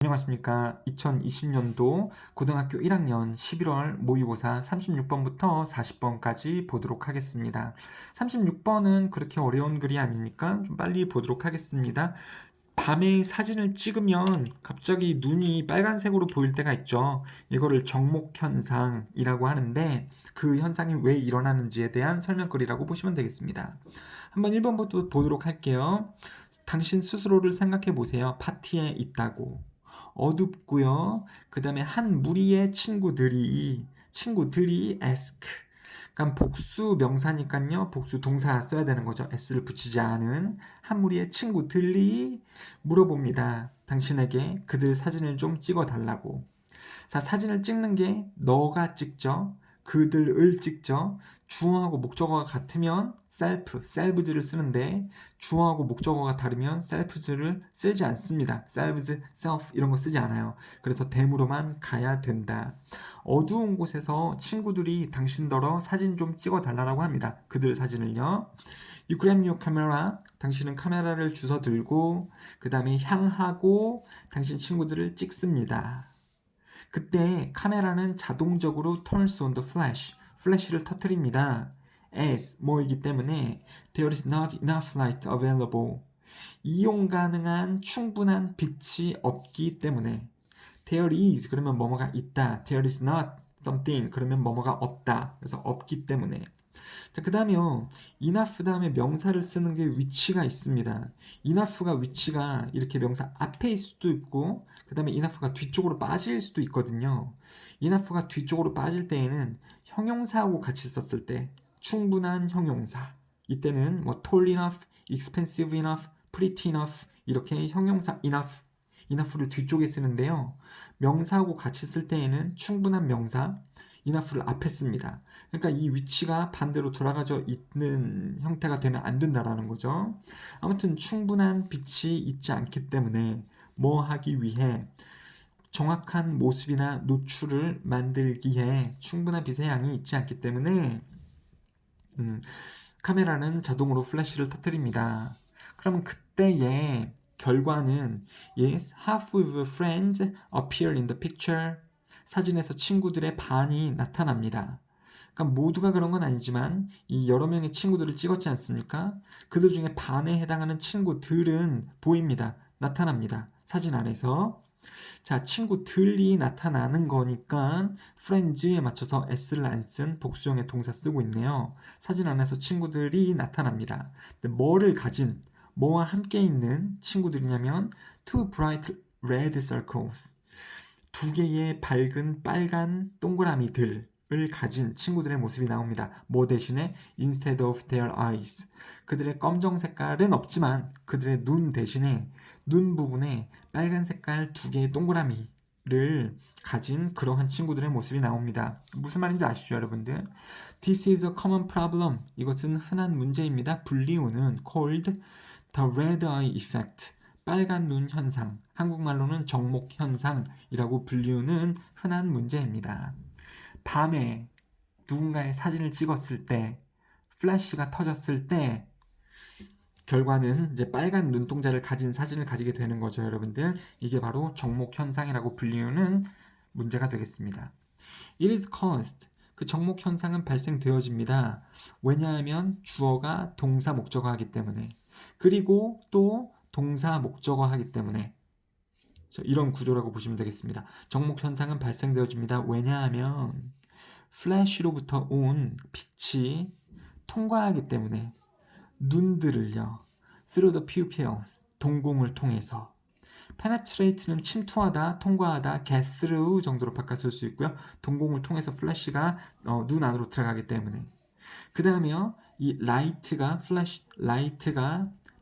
안녕하십니까. 2020년도 고등학교 1학년 11월 모의고사 36번부터 40번까지 보도록 하겠습니다. 36번은 그렇게 어려운 글이 아니니까 좀 빨리 보도록 하겠습니다. 밤에 사진을 찍으면 갑자기 눈이 빨간색으로 보일 때가 있죠. 이거를 정목현상이라고 하는데 그 현상이 왜 일어나는지에 대한 설명글이라고 보시면 되겠습니다. 한번 1번부터 보도록 할게요. 당신 스스로를 생각해 보세요. 파티에 있다고. 어둡고요. 그 다음에 한 무리의 친구들이 ask. 그러니까 복수 명사니까요. 복수 동사 써야 되는 거죠. s를 붙이지 않은 한 무리의 친구들이 물어봅니다. 당신에게 그들 사진을 좀 찍어 달라고. 자, 사진을 찍는 게 너가 찍죠. 그들을 찍죠. 주어하고 목적어가 같으면 selves를 쓰는데 주어하고 목적어가 다르면 selves를 쓰지 않습니다. selves, self 이런 거 쓰지 않아요. 그래서 대무로만 가야 된다. 어두운 곳에서 친구들이 당신더러 사진 좀 찍어 달라고 합니다. 그들 사진을요. You grab your camera. 당신은 카메라를 주워 들고 그 다음에 향하고 당신 친구들을 찍습니다. 그때 카메라는 자동적으로 turns on the flash, 플래시를 터뜨립니다. as 뭐이기 때문에 there is not enough light available. 이용 가능한 충분한 빛이 없기 때문에 there is 그러면 뭐뭐가 있다. there is not something 그러면 뭐뭐가 없다. 그래서 없기 때문에. 자, 그 다음에요. enough 다음에 명사를 쓰는 게 위치가 있습니다. enough가 위치가 이렇게 명사 앞에 있을 수도 있고 그 다음에 enough가 뒤쪽으로 빠질 수도 있거든요. enough가 뒤쪽으로 빠질 때에는 형용사하고 같이 썼을 때 충분한 형용사 이때는 뭐 tall enough, expensive enough, pretty enough 이렇게 형용사 enough를 뒤쪽에 쓰는데요. 명사하고 같이 쓸 때에는 충분한 명사 enough를 앞에 씁니다. 그러니까 이 위치가 반대로 돌아가져 있는 형태가 되면 안 된다라는 거죠. 아무튼 충분한 빛이 있지 않기 때문에 뭐 하기 위해 정확한 모습이나 노출을 만들기에 충분한 빛의 양이 있지 않기 때문에 카메라는 자동으로 플래시를 터뜨립니다. 그러면 그때의 결과는 yes, half of your friends appear in the picture. 사진에서 친구들의 반이 나타납니다. 그러니까 모두가 그런 건 아니지만 이 여러 명의 친구들을 찍었지 않습니까? 그들 중에 반에 해당하는 친구들은 보입니다. 나타납니다. 사진 안에서. 자, 친구들이 나타나는 거니까 friends에 맞춰서 s를 안 쓴 복수형의 동사 쓰고 있네요. 사진 안에서 친구들이 나타납니다. 근데 뭐를 가진, 뭐와 함께 있는 친구들이냐면 two bright red circles. 두 개의 밝은 빨간 동그라미들을 가진 친구들의 모습이 나옵니다. 뭐 대신에 instead of their eyes. 그들의 검정 색깔은 없지만 그들의 눈 대신에 눈 부분에 빨간 색깔 두 개의 동그라미를 가진 그러한 친구들의 모습이 나옵니다. 무슨 말인지 아시죠, 여러분들? This is a common problem. 이것은 흔한 문제입니다. 불리우는 called the red eye effect. 빨간 눈 현상, 한국말로는 정목 현상이라고 불리우는 흔한 문제입니다. 밤에 누군가의 사진을 찍었을 때, 플래시가 터졌을 때, 결과는 이제 빨간 눈동자를 가진 사진을 가지게 되는 거죠, 여러분들. 이게 바로 정목 현상이라고 불리우는 문제가 되겠습니다. It is caused. 그 정목 현상은 발생되어집니다. 왜냐하면 주어가 동사 목적어 하기 때문에. 그리고 또 동사 목적어 하기 때문에 이런 구조라고 보시면 되겠습니다. 정목 현상은 발생되어집니다. 왜냐하면 플래시로부터 온 빛이 통과하기 때문에 눈들을요. through the pupils 동공을 통해서 penetrate는 침투하다, 통과하다, get through 정도로 바꿔 쓸 수 있고요. 동공을 통해서 플래시가 눈 안으로 들어가기 때문에 그 다음에요. 이 light가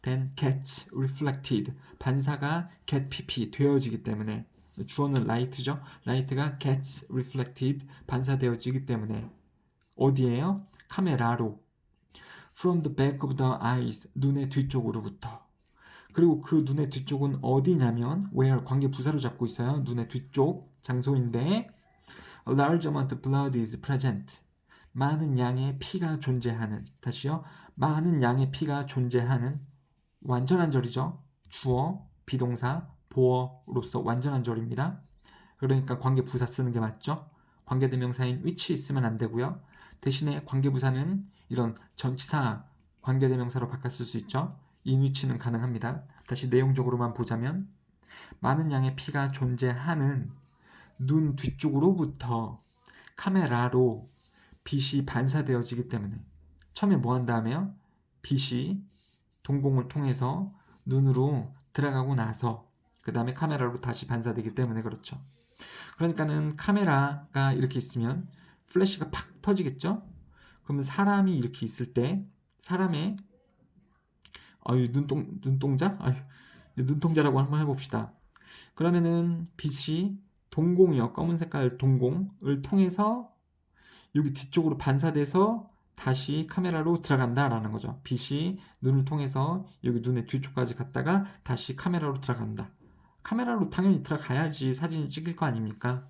then gets reflected 반사가 get pp 되어지기 때문에 주어는 light죠. light가 gets reflected 반사되어지기 때문에 어디에요? 카메라로 from the back of the eyes 눈의 뒤쪽으로부터 그리고 그 눈의 뒤쪽은 어디냐면 where 관계 부사로 잡고 있어요. 눈의 뒤쪽 장소인데 a large amount of blood is present 많은 양의 피가 존재하는 다시요. 많은 양의 피가 존재하는 완전한 절이죠. 주어, 비동사, 보어로서 완전한 절입니다. 그러니까 관계부사 쓰는 게 맞죠. 관계대명사인 which 쓰면 안 되고요. 대신에 관계부사는 이런 전치사 관계대명사로 바꿔 쓸 수 있죠. in which는 가능합니다. 다시 내용적으로만 보자면 많은 양의 피가 존재하는 눈 뒤쪽으로부터 카메라로 빛이 반사되어지기 때문에 처음에 뭐 한 다음에요? 빛이 동공을 통해서 눈으로 들어가고 나서 그 다음에 카메라로 다시 반사되기 때문에 그렇죠. 그러니까는 카메라가 이렇게 있으면 플래시가 팍 터지겠죠? 그러면 사람이 이렇게 있을 때 사람의 눈동자? 눈동자라고 한번 해봅시다. 그러면은 빛이 동공이요. 검은 색깔 동공을 통해서 여기 뒤쪽으로 반사돼서 다시 카메라로 들어간다라는 거죠. 빛이 눈을 통해서 여기 눈의 뒤쪽까지 갔다가 다시 카메라로 들어간다. 카메라로 당연히 들어가야지 사진이 찍힐 거 아닙니까?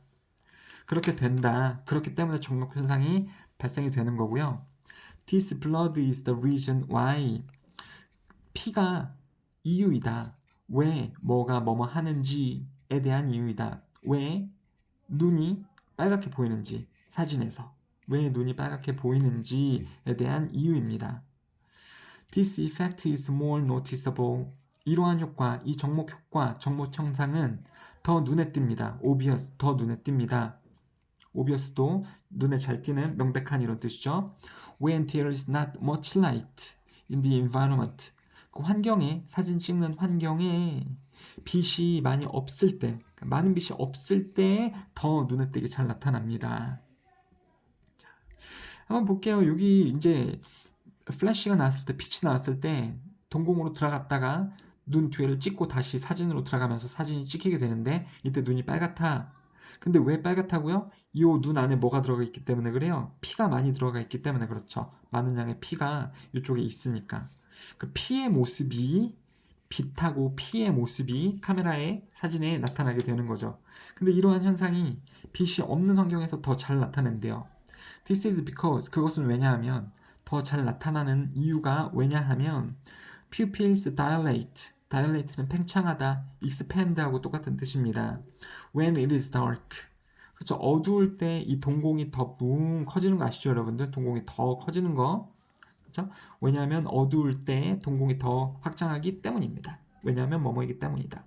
그렇게 된다. 그렇기 때문에 정록 현상이 발생이 되는 거고요. This blood is the reason why. 피가 이유이다. 왜 뭐가 뭐뭐 하는지에 대한 이유이다. 왜 눈이 빨갛게 보이는지 사진에서 왜 눈이 빨갛게 보이는지에 대한 이유입니다. This effect is more noticeable. 이러한 효과, 이 정목 효과, 정목 형상은 더 눈에 띕니다. obvious, 더 눈에 띕니다. obvious도 눈에 잘 띄는 명백한 이런 뜻이죠. When there is not much light in the environment. 그 환경에, 사진 찍는 환경에 빛이 많이 없을 때, 많은 빛이 없을 때 더 눈에 띄게 잘 나타납니다. 자, 한번 볼게요. 여기 이제 플래시가 나왔을 때, 빛이 나왔을 때 동공으로 들어갔다가 눈 뒤를 찍고 다시 사진으로 들어가면서 사진이 찍히게 되는데 이때 눈이 빨갛다. 근데 왜 빨갛다고요? 이 눈 안에 뭐가 들어가 있기 때문에 그래요? 피가 많이 들어가 있기 때문에 그렇죠. 많은 양의 피가 이쪽에 있으니까. 그 피의 모습이 빛하고 피의 모습이 카메라의 사진에 나타나게 되는 거죠. 근데 이러한 현상이 빛이 없는 환경에서 더 잘 나타낸대요. This is because 그것은 왜냐하면 더 잘 나타나는 이유가 왜냐하면 pupils dilate. dilate는 팽창하다, expand하고 똑같은 뜻입니다. When it is dark. 그렇죠. 어두울 때 이 동공이 더 뭉 커지는 거 아시죠, 여러분들? 동공이 더 커지는 거. 그렇죠? 왜냐하면 어두울 때 동공이 더 확장하기 때문입니다. 왜냐하면 뭐뭐이기 때문이다.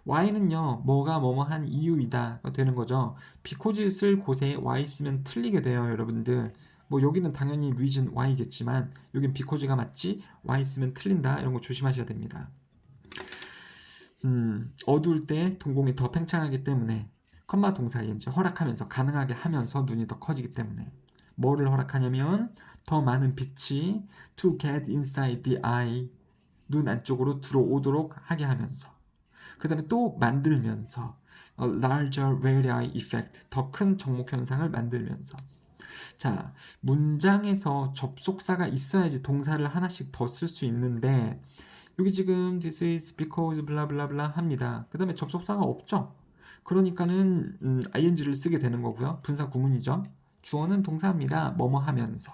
Y는요, 뭐가 뭐뭐한 이유이다 되는 거죠. because 쓸 곳에 Y 쓰면 틀리게 돼요, 여러분들. 뭐 여기는 당연히 reason Y겠지만 여긴 because가 맞지 Y 쓰면 틀린다. 이런 거 조심하셔야 됩니다. 어두울 때 동공이 더 팽창하기 때문에 컴마 동사에 이제 허락하면서 가능하게 하면서 눈이 더 커지기 때문에 뭐를 허락하냐면 더 많은 빛이 to get inside the eye 눈 안쪽으로 들어오도록 하게 하면서 그 다음에 또 만들면서 larger radii effect 더 큰 정목 현상을 만들면서 자 문장에서 접속사가 있어야지 동사를 하나씩 더 쓸 수 있는데 여기 지금 this is because 블라블라블라 합니다. 그 다음에 접속사가 없죠. 그러니까는 ing를 쓰게 되는 거고요. 분사 구문이죠. 주어는 동사입니다. 뭐뭐 하면서.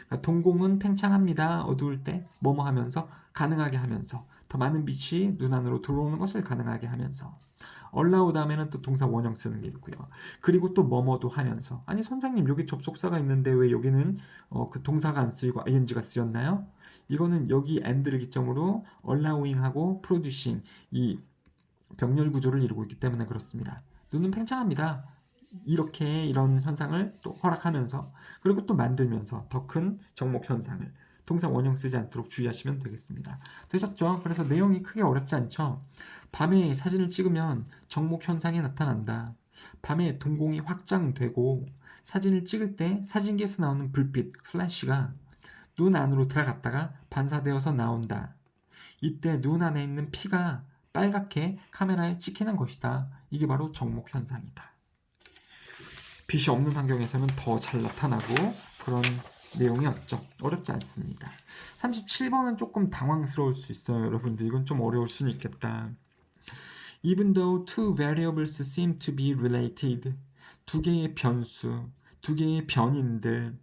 그러니까 동공은 팽창합니다. 어두울 때 뭐뭐 하면서 가능하게 하면서 더 많은 빛이 눈 안으로 들어오는 것을 가능하게 하면서 allow 다음에는 또 동사 원형 쓰는 게 있고요. 그리고 또 뭐뭐도 하면서 아니 선생님 여기 접속사가 있는데 왜 여기는 그 동사가 안 쓰이고 ing가 쓰였나요? 이거는 여기 and를 기점으로 allowing하고 producing 이 병렬 구조를 이루고 있기 때문에 그렇습니다. 눈은 팽창합니다. 이렇게 이런 현상을 또 허락하면서 그리고 또 만들면서 더 큰 정목 현상을 동사 원형 쓰지 않도록 주의하시면 되겠습니다. 되셨죠? 그래서 내용이 크게 어렵지 않죠? 밤에 사진을 찍으면 정목 현상이 나타난다. 밤에 동공이 확장되고 사진을 찍을 때 사진기에서 나오는 불빛, 플래시가 눈 안으로 들어갔다가 반사되어서 나온다. 이때 눈 안에 있는 피가 빨갛게 카메라에 찍히는 것이다. 이게 바로 정목 현상이다. 빛이 없는 환경에서는 더 잘 나타나고 그런 내용이었죠. 어렵지 않습니다. 37번은 조금 당황스러울 수 있어요. 여러분들 이건 좀 어려울 수는 있겠다. Even though two variables seem to be related. 두 개의 변수, 두 개의 변인들,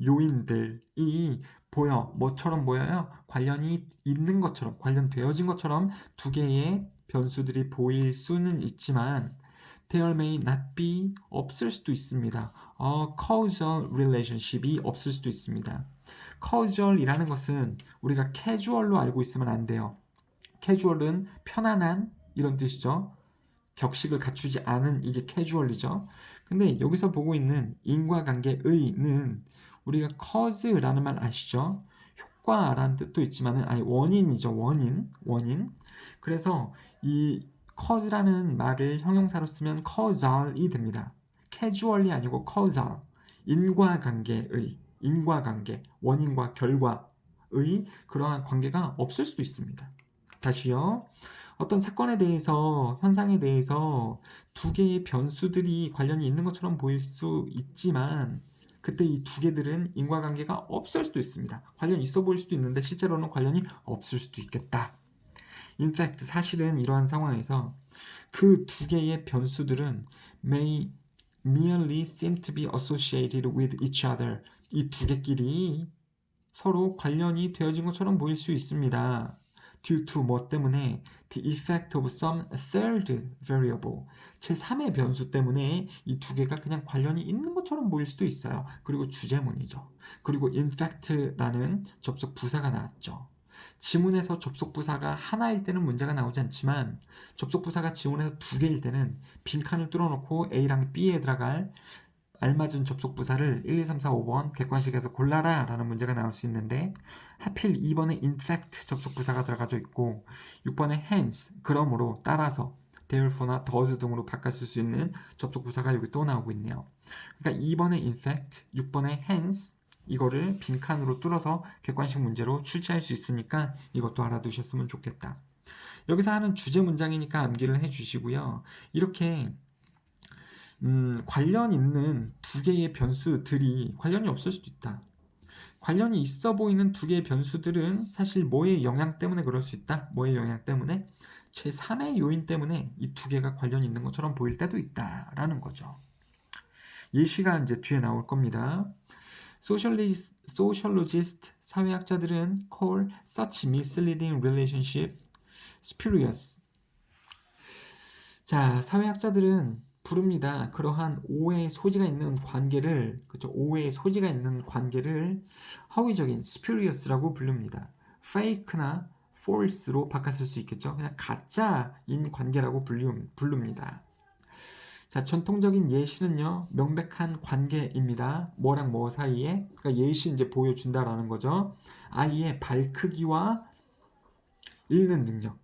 요인들이 보여. 뭐처럼 보여요? 관련이 있는 것처럼, 관련되어진 것처럼 두 개의 변수들이 보일 수는 있지만 there may not be 없을 수도 있습니다. causal relationship이 없을 수도 있습니다. causal이라는 것은 우리가 casual로 알고 있으면 안 돼요. casual은 편안한 이런 뜻이죠. 격식을 갖추지 않은 이게 casual이죠. 근데 여기서 보고 있는 인과관계의는 우리가 cause라는 말 아시죠? 효과라는 뜻도 있지만은 아니 원인이죠. 원인. 그래서 이 cause라는 말을 형용사로 쓰면 causal이 됩니다. casual이 아니고 causal. 인과관계, 원인과 결과의 그러한 관계가 없을 수도 있습니다. 다시요. 어떤 사건에 대해서, 현상에 대해서 두 개의 변수들이 관련이 있는 것처럼 보일 수 있지만 그때 이 두 개들은 인과관계가 없을 수도 있습니다. 관련이 있어 보일 수도 있는데 실제로는 관련이 없을 수도 있겠다. In fact, 사실은 이러한 상황에서 그 두 개의 변수들은 may merely seem to be associated with each other. 이 두 개끼리 서로 관련이 되어진 것처럼 보일 수 있습니다. due to 뭐 때문에 the effect of some third variable 제3의 변수 때문에 이 두 개가 그냥 관련이 있는 것처럼 보일 수도 있어요. 그리고 주제문이죠. 그리고 in fact라는 접속 부사가 나왔죠. 지문에서 접속 부사가 하나일 때는 문제가 나오지 않지만 접속 부사가 지문에서 두 개일 때는 빈칸을 뚫어놓고 A랑 B에 들어갈 알맞은 접속 부사를 1, 2, 3, 4, 5번 객관식에서 골라라 라는 문제가 나올 수 있는데 하필 2번에 in fact 접속 부사가 들어가져 있고 6번에 hence 그러므로 따라서 therefore나 does 등으로 바꿔쓸 수 있는 접속 부사가 여기 또 나오고 있네요. 그러니까 2번에 in fact, 6번에 hence 이거를 빈칸으로 뚫어서 객관식 문제로 출제할 수 있으니까 이것도 알아두셨으면 좋겠다. 여기서 하는 주제 문장이니까 암기를 해주시고요. 이렇게 관련 있는 두 개의 변수들이 관련이 없을 수도 있다. 관련이 있어 보이는 두 개의 변수들은 사실 뭐의 영향 때문에 그럴 수 있다. 뭐의 영향 때문에? 제3의 요인 때문에 이 두 개가 관련이 있는 것처럼 보일 때도 있다라는 거죠. 예시가 이제 뒤에 나올 겁니다. Sociologist 사회학자들은 call such misleading relationship spurious. 자, 사회학자들은 부릅니다. 그러한 오해의 소지가 있는 관계를, 그렇죠? 오해의 소지가 있는 관계를 허위적인 spurious라고 부릅니다. fake나 false로 바꿨을 수 있겠죠. 그냥 가짜인 관계라고 부릅니다. 자, 전통적인 예시는요, 명백한 관계입니다. 뭐랑 뭐 사이에? 그러니까 예시 이제 보여준다라는 거죠. 아이의 발 크기와 읽는 능력.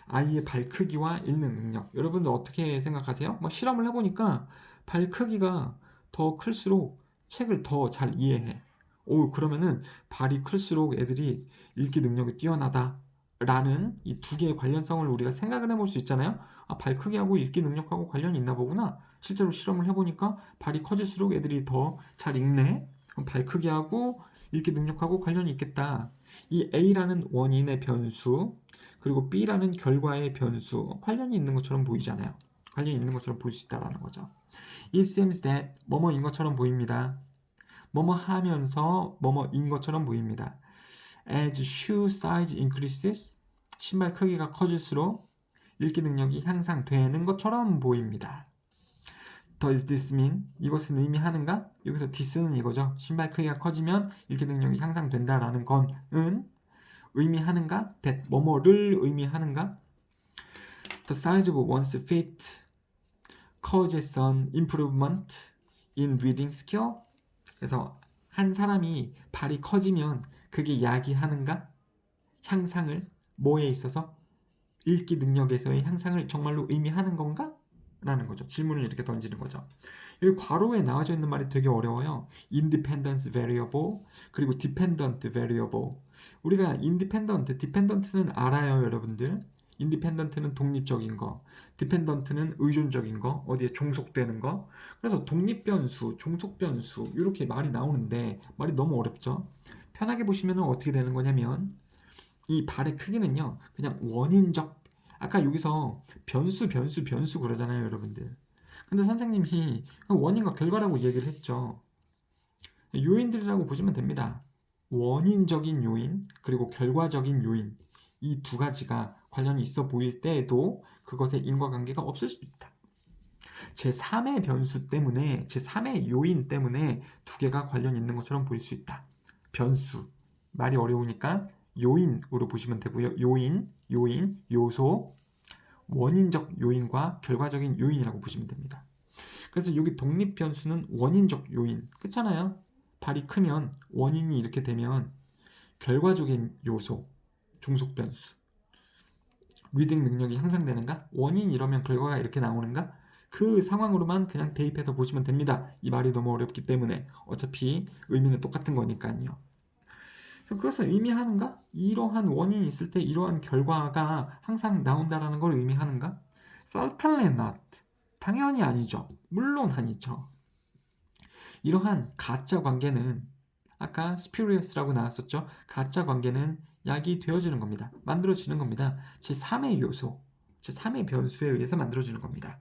아이의 발 크기와 읽는 능력. 여러분들 어떻게 생각하세요? 뭐 실험을 해보니까 발 크기가 더 클수록 책을 더 잘 이해해. 오, 그러면은 발이 클수록 애들이 읽기 능력이 뛰어나다. 라는 이 두 개의 관련성을 우리가 생각을 해볼 수 있잖아요. 아, 발 크기하고 읽기 능력하고 관련이 있나 보구나. 실제로 실험을 해보니까 발이 커질수록 애들이 더 잘 읽네. 그럼 발 크기하고 읽기 능력하고 관련이 있겠다. 이 A라는 원인의 변수 그리고 B라는 결과의 변수 관련이 있는 것처럼 보이잖아요. 관련이 있는 것처럼 보일 수 있다는 거죠. It seems that 뭐뭐인 것처럼 보입니다. 뭐뭐 하면서 뭐뭐인 것처럼 보입니다. As shoe size increases 신발 크기가 커질수록 읽기 능력이 향상되는 것처럼 보입니다. Does this mean? 이것은 의미하는가? 여기서 this는 이거죠. 신발 크기가 커지면 읽기 능력이 향상된다라는 건은 의미하는가? that 뭐뭐를 의미하는가? The size of one's feet causes an improvement in reading skill. 그래서 한 사람이 발이 커지면 그게 야기하는가? 향상을 뭐에 있어서? 읽기 능력에서의 향상을 정말로 의미하는 건가? 라는 거죠. 질문을 이렇게 던지는 거죠. 여기 괄호에 나와져 있는 말이 되게 어려워요. Independence variable 그리고 dependent variable. 우리가 independent, dependent는 알아요, 여러분들. independent는 독립적인 거, dependent는 의존적인 거, 어디에 종속되는 거. 그래서 독립 변수, 종속 변수 이렇게 말이 나오는데 말이 너무 어렵죠. 편하게 보시면 어떻게 되는 거냐면 이 발의 크기는요, 그냥 원인적. 아까 여기서 변수 그러잖아요, 여러분들. 근데 선생님이 원인과 결과라고 얘기를 했죠. 요인들이라고 보시면 됩니다. 원인적인 요인 그리고 결과적인 요인 이 두 가지가 관련이 있어 보일 때에도 그것에 인과관계가 없을 수도 있다. 제3의 변수 때문에, 제3의 요인 때문에 두 개가 관련이 있는 것처럼 보일 수 있다. 변수. 말이 어려우니까 요인으로 보시면 되고요. 요인, 요소, 원인적 요인과 결과적인 요인이라고 보시면 됩니다. 그래서 여기 독립 변수는 원인적 요인. 그렇잖아요. 발이 크면 원인이 이렇게 되면 결과적인 요소, 종속 변수. 리딩 능력이 향상되는가? 원인이 이러면 결과가 이렇게 나오는가? 그 상황으로만 그냥 대입해서 보시면 됩니다. 이 말이 너무 어렵기 때문에 어차피 의미는 똑같은 거니까요. 그래서 그것은 의미하는가? 이러한 원인이 있을 때 이러한 결과가 항상 나온다라는 걸 의미하는가? Certainly not. 당연히 아니죠. 물론 아니죠. 이러한 가짜 관계는 아까 spurious라고 나왔었죠. 가짜 관계는 약이 되어지는 겁니다. 만들어지는 겁니다. 제3의 요소, 제3의 변수에 의해서 만들어지는 겁니다.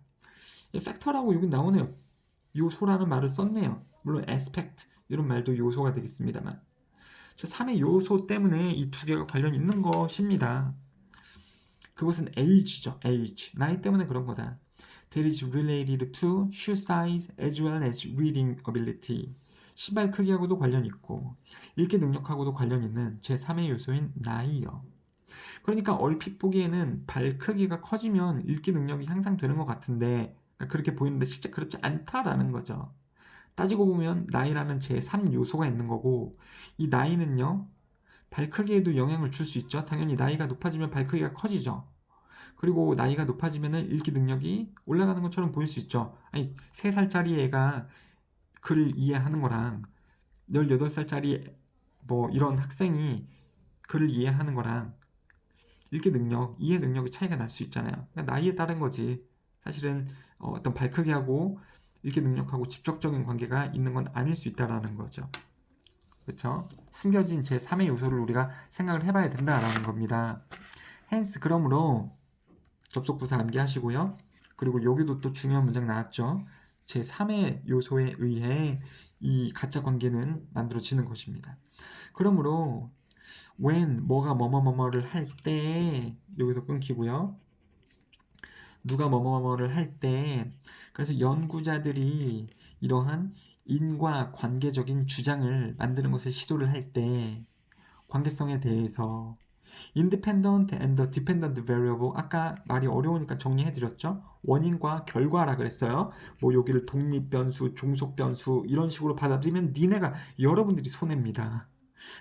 팩터라고 여기 나오네요. 요소라는 말을 썼네요. 물론 aspect 이런 말도 요소가 되겠습니다만 제3의 요소 때문에 이 두 개가 관련 있는 것입니다. 그것은 age죠. age. 나이 때문에 그런 거다. That is related to shoe size as well as reading ability. 신발 크기하고도 관련 있고 읽기 능력하고도 관련 있는 제3의 요소인 나이요. 그러니까 얼핏 보기에는 발 크기가 커지면 읽기 능력이 향상되는 것 같은데 그렇게 보이는데 실제 그렇지 않다라는 거죠. 따지고 보면 나이라는 제3 요소가 있는 거고 이 나이는요. 발 크기에도 영향을 줄 수 있죠. 당연히 나이가 높아지면 발 크기가 커지죠. 그리고 나이가 높아지면 읽기 능력이 올라가는 것처럼 보일 수 있죠. 아니 3살짜리 애가 글을 이해하는 거랑 18살짜리 뭐 이런 학생이 글을 이해하는 거랑 읽기 능력, 이해 능력의 차이가 날 수 있잖아요. 그러니까 나이에 따른 거지. 사실은 어떤 발 크기하고 읽기 능력하고 직접적인 관계가 있는 건 아닐 수 있다라는 거죠. 그렇죠? 숨겨진 제3의 요소를 우리가 생각을 해봐야 된다라는 겁니다. 헨스 그러므로 접속부사 암기하시고요. 그리고 여기도 또 중요한 문장 나왔죠. 제3의 요소에 의해 이 가짜 관계는 만들어지는 것입니다. 그러므로 when 뭐가 뭐뭐뭐뭐를 할 때 여기서 끊기고요. 누가 뭐뭐뭐를 할 때 그래서 연구자들이 이러한 인과관계적인 주장을 만드는 것을 시도를 할 때 관계성에 대해서 independent and the dependent variable 아까 말이 어려우니까 정리해드렸죠. 원인과 결과라 그랬어요. 뭐 여기를 독립변수, 종속변수 이런 식으로 받아들이면 니네가 여러분들이 손해입니다.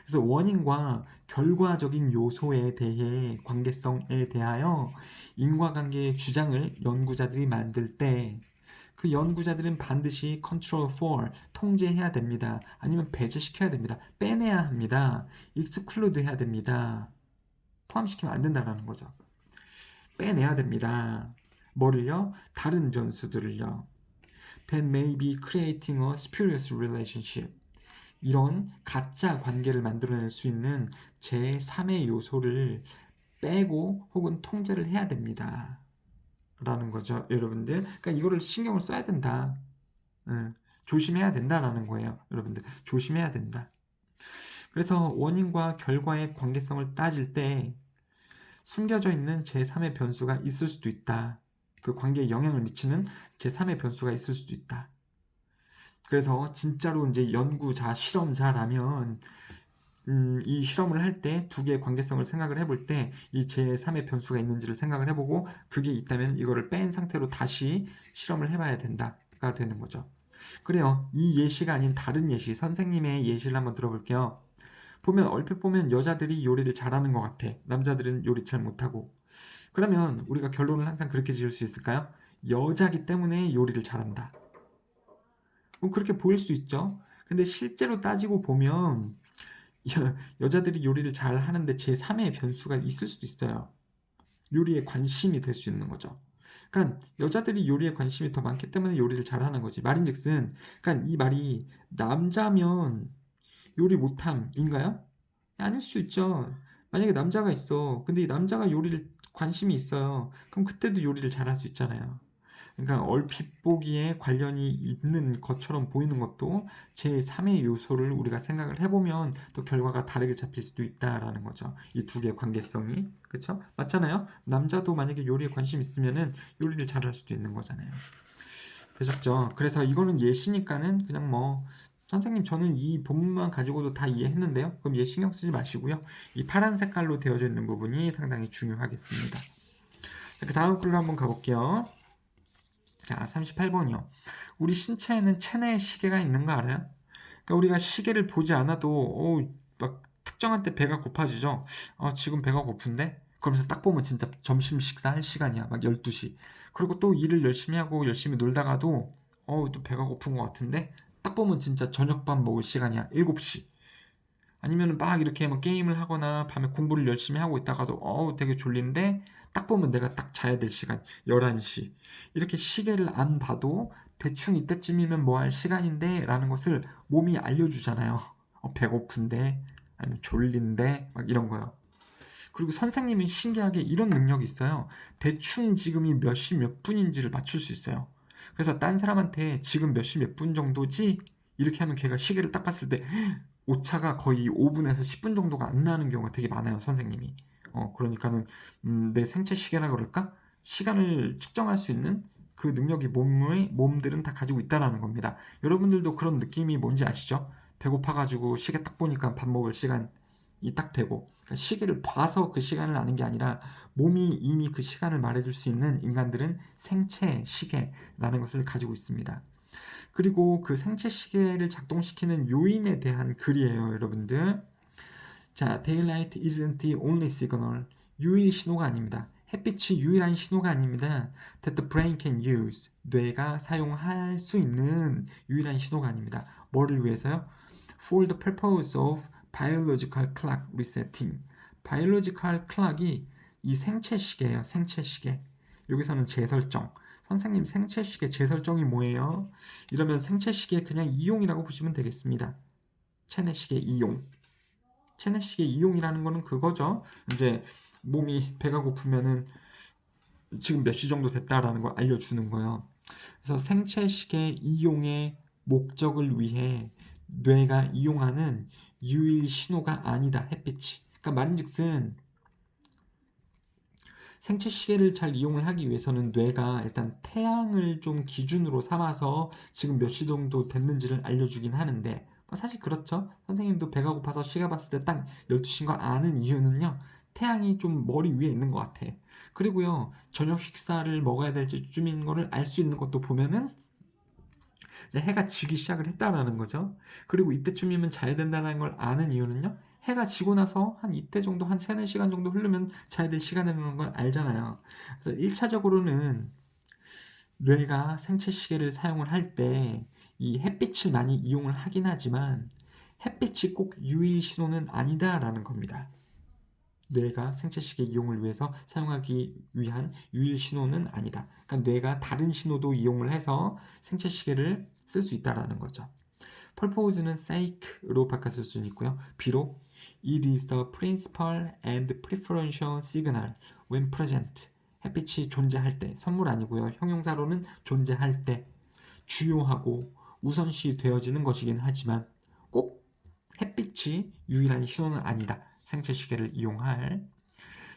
그래서 원인과 결과적인 요소에 대해 관계성에 대하여 인과관계의 주장을 연구자들이 만들 때 그 연구자들은 반드시 control for, 통제해야 됩니다. 아니면 배제시켜야 됩니다. 빼내야 합니다. exclude 해야 됩니다. 포함시키면 안 된다는 거죠. 빼내야 됩니다. 뭐를요? 다른 변수들을요. That may be creating a spurious relationship. 이런 가짜 관계를 만들어낼 수 있는 제3의 요소를 빼고 혹은 통제를 해야 됩니다. 라는 거죠, 여러분들. 그러니까 이거를 신경을 써야 된다. 조심해야 된다라는 거예요, 여러분들. 조심해야 된다. 그래서 원인과 결과의 관계성을 따질 때 숨겨져 있는 제3의 변수가 있을 수도 있다. 그 관계에 영향을 미치는 제3의 변수가 있을 수도 있다. 그래서 진짜로 이제 연구자, 실험자라면 이 실험을 할 때 두 개의 관계성을 생각을 해볼 때 이 제3의 변수가 있는지를 생각을 해보고 그게 있다면 이거를 뺀 상태로 다시 실험을 해봐야 된다가 되는 거죠. 그래요. 이 예시가 아닌 다른 예시, 선생님의 예시를 한번 들어볼게요. 보면 얼핏 보면 여자들이 요리를 잘하는 것 같아. 남자들은 요리 잘 못하고. 그러면 우리가 결론을 항상 그렇게 지을 수 있을까요? 여자기 때문에 요리를 잘한다. 그렇게 보일 수 있죠. 근데 실제로 따지고 보면 여자들이 요리를 잘 하는데 제3의 변수가 있을 수도 있어요. 요리에 관심이 될 수 있는 거죠. 그러니까 여자들이 요리에 관심이 더 많기 때문에 요리를 잘 하는 거지. 말인즉슨 그러니까 이 말이 남자면 요리 못함인가요? 아닐 수 있죠. 만약에 남자가 있어. 근데 이 남자가 요리를 관심이 있어요. 그럼 그때도 요리를 잘할 수 있잖아요. 그러니까 얼핏 보기에 관련이 있는 것처럼 보이는 것도 제3의 요소를 우리가 생각을 해보면 또 결과가 다르게 잡힐 수도 있다라는 거죠. 이 두 개의 관계성이. 그쵸? 맞잖아요? 남자도 만약에 요리에 관심 있으면은 요리를 잘할 수도 있는 거잖아요. 되셨죠? 그래서 이거는 예시니까는 그냥 뭐 선생님 저는 이 본문만 가지고도 다 이해했는데요. 그럼 얘 신경 쓰지 마시고요. 이 파란 색깔로 되어져 있는 부분이 상당히 중요하겠습니다. 그 다음 글로 한번 가볼게요. 자, 38번이요. 우리 신체에는 체내 시계가 있는 거 알아요? 그러니까 우리가 시계를 보지 않아도 막 특정한 때 배가 고파지죠. 지금 배가 고픈데? 그러면서 딱 보면 진짜 점심 식사할 시간이야. 막 12시. 그리고 또 일을 열심히 하고 열심히 놀다가도 또 배가 고픈 것 같은데? 딱 보면 진짜 저녁밥 먹을 시간이야. 7시. 아니면 막 이렇게 뭐 게임을 하거나 밤에 공부를 열심히 하고 있다가도 되게 졸린데 딱 보면 내가 딱 자야 될 시간 11시. 이렇게 시계를 안 봐도 대충 이때쯤이면 뭐 할 시간인데 라는 것을 몸이 알려주잖아요. 배고픈데 아니면 졸린데 막 이런 거요. 그리고 선생님이 신기하게 이런 능력이 있어요. 대충 지금이 몇 시 몇 분인지를 맞출 수 있어요. 그래서 딴 사람한테 지금 몇 시 몇 분 정도지? 이렇게 하면 걔가 시계를 딱 봤을 때 오차가 거의 5분에서 10분 정도가 안 나는 경우가 되게 많아요, 선생님이. 그러니까는 내 생체 시계라 그럴까? 시간을 측정할 수 있는 그 능력이 몸들은 다 가지고 있다라는 겁니다. 여러분들도 그런 느낌이 뭔지 아시죠? 배고파가지고 시계 딱 보니까 밥 먹을 시간이 딱 되고, 그러니까 시계를 봐서 그 시간을 아는 게 아니라 몸이 이미 그 시간을 말해줄 수 있는 인간들은 생체 시계라는 것을 가지고 있습니다. 그리고 그 생체 시계를 작동시키는 요인에 대한 글이에요, 여러분들. 자, daylight isn't the only signal. 유일 신호가 아닙니다. 햇빛이 유일한 신호가 아닙니다. That the brain can use. 뇌가 사용할 수 있는 유일한 신호가 아닙니다. 뭐를 위해서요? For the purpose of biological clock resetting. biological clock이 이 생체 시계예요. 생체 시계. 여기서는 재설정. 선생님 생체 시계 재설정이 뭐예요? 이러면 생체 시계 그냥 이용이라고 보시면 되겠습니다. 체내 시계 이용. 체내 시계 이용이라는 거는 그거죠. 이제 몸이 배가 고프면은 지금 몇 시 정도 됐다라는 걸 알려주는 거예요. 그래서 생체 시계 이용의 목적을 위해 뇌가 이용하는 유일 신호가 아니다. 햇빛이. 그러니까 말인즉슨 생체 시계를 잘 이용을 하기 위해서는 뇌가 일단 태양을 좀 기준으로 삼아서 지금 몇 시 정도 됐는지를 알려주긴 하는데 사실 그렇죠. 선생님도 배가 고파서 시계 봤을 때 딱 12시인 거 아는 이유는요. 태양이 좀 머리 위에 있는 것 같아. 그리고요. 저녁 식사를 먹어야 될 때쯤인 거를 알 수 있는 것도 보면은 이제 해가 지기 시작을 했다라는 거죠. 그리고 이때쯤이면 자야 된다는 걸 아는 이유는요. 해가 지고 나서 한 이때 정도 한 3, 4시간 정도 흐르면 자야 될 시간이라는 걸 알잖아요. 그래서 1차적으로는 뇌가 생체 시계를 사용을 할 때 이 햇빛을 많이 이용을 하긴 하지만 햇빛이 꼭 유일 신호는 아니다라는 겁니다. 뇌가 생체 시계 이용을 위해서 사용하기 위한 유일 신호는 아니다. 그러니까 뇌가 다른 신호도 이용을 해서 생체 시계를 쓸 수 있다라는 거죠. purpose는 sake로 바꿨을 수는 있고요. 비록 it is the principal and preferential signal when present. 햇빛이 존재할 때, 선물 아니고요. 형용사로는 존재할 때 주요하고 우선시 되어지는 것이긴 하지만 꼭 햇빛이 유일한 신호는 아니다. 생체 시계를 이용할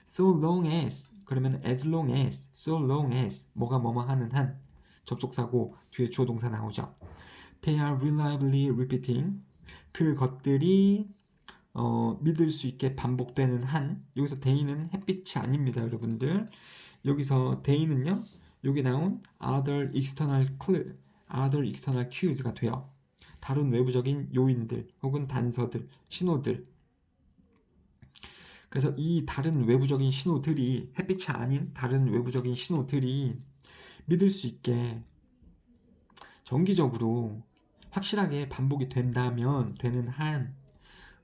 so long as 그러면 as long as so long as 뭐가 뭐뭐 하는 한 접속사고 뒤에 주어 동사 나오죠. They are reliably repeating 그것들이 믿을 수 있게 반복되는 한 여기서 day는 햇빛이 아닙니다, 여러분들. 여기서 day는요. 여기 나온 other external cues가 돼요. 다른 외부적인 요인들 혹은 단서들, 신호들. 그래서 이 다른 외부적인 신호들이 햇빛이 아닌 다른 외부적인 신호들이 믿을 수 있게 정기적으로 확실하게 반복이 된다면 되는 한